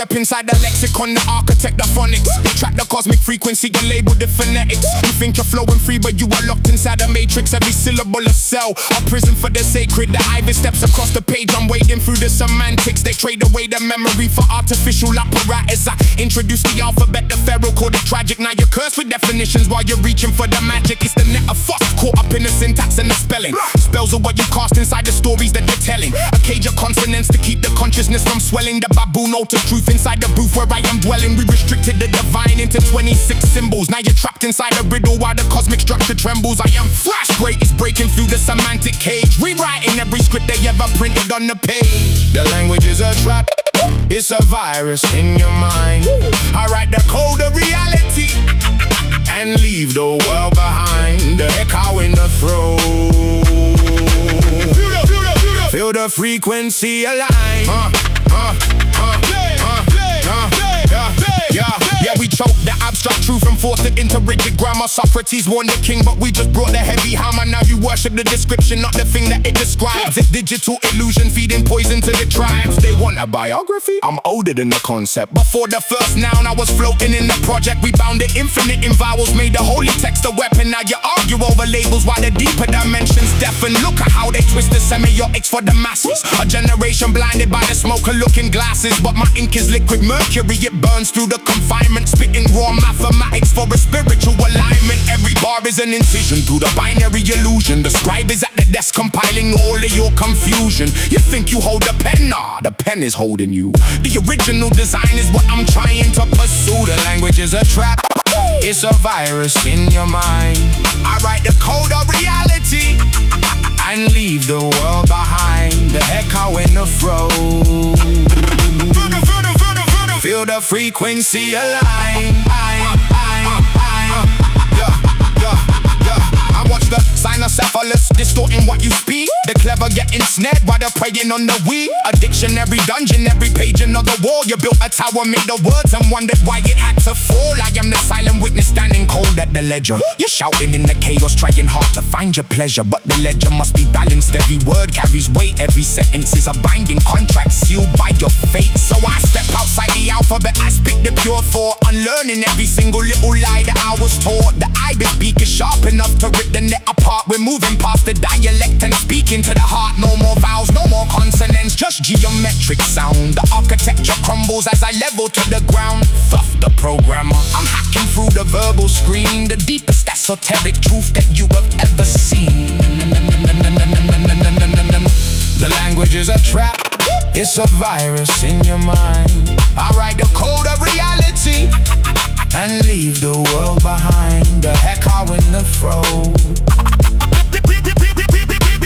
up inside the lexicon, the architect, the phonics. You track the cosmic frequency, you label the phonetics. You think you're flowing free, but you are locked inside a matrix. Every syllable a cell, a prison for the sacred. The ivy steps across the page, I'm wading through the semantics. They trade away the memory for artificial apparatus. I introduce the alphabet, the pharaoh called it tragic. Now you're cursed with definitions while you're reaching for the magic. It's the net of Thoth, caught up in the syntax and the spelling. Spells are what you cast inside the stories that you're telling. A cage of consonants to keep the consciousness from swelling. The baboon alters truth inside the booth where I am dwelling. We restricted the divine into 26 symbols. Now you're trapped inside a riddle while the cosmic structure trembles. I am flash great, it's breaking through the semantic cage, rewriting every script they ever printed on the page. The language is a trap, it's a virus in your mind. I write the code of reality and leave the world behind. The Hekau in the throat. Feel the frequency align. Yeah, we choke the abstract truth and force it into rigid grammar. Socrates warned the king, but we just brought the heavy hammer. Now you worship the description, not the thing that it describes. It's digital illusion feeding poison to the tribes. They want a biography? I'm older than the concept. Before the first noun, I was floating in the project. We bound it infinite in vowels, made the holy text a weapon. Now you argue over labels while the deeper dimensions deafen. Look at how they twist the semiotics for the masses. A generation blinded by the smoke of looking glasses. But my ink is liquid mercury, it burns through the confinement. Spitting raw mathematics for a spiritual alignment. Every bar is an incision through the binary illusion. The scribe is at the desk compiling all of your confusion. You think you hold the pen? Nah, the pen is holding you. The original design is what I'm trying to pursue. The language is a trap, it's a virus in your mind. I write the code of reality and leave the world behind. The Hekau in the throat. Feel the frequency align. I watch the Cynocephalus distorting what you speak. The clever getting snared while they're preying on the weak. A dictionary dungeon, every page another wall. You built a tower, made the words and wondered why it had to fall. I am the silent witness standing cold at the ledger. You're shouting in the chaos, trying hard to find your pleasure, but the ledger must be balanced. Every word carries weight, every sentence is a binding contract sealed by your fate. So I step outside the alphabet, I speak the pure thought, unlearning every single little lie that I was taught. The ibis beak is sharp enough to rip the net apart. We're moving past the dialect and speaking to the heart. No more vowels, no more consonants, just geometric sound. The architecture crumbles as I level to the ground. Thoth the programmer, I'm hacking through the verbal screen. The deepest esoteric truth that you have ever seen. The language is a trap, it's a virus in your mind. I write the code of reality and leave the world behind. The Hekau in the throat.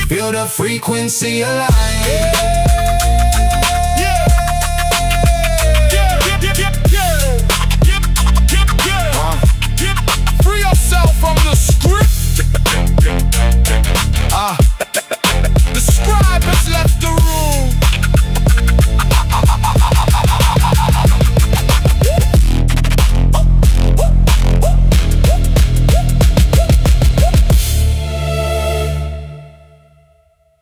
Feel the frequency align.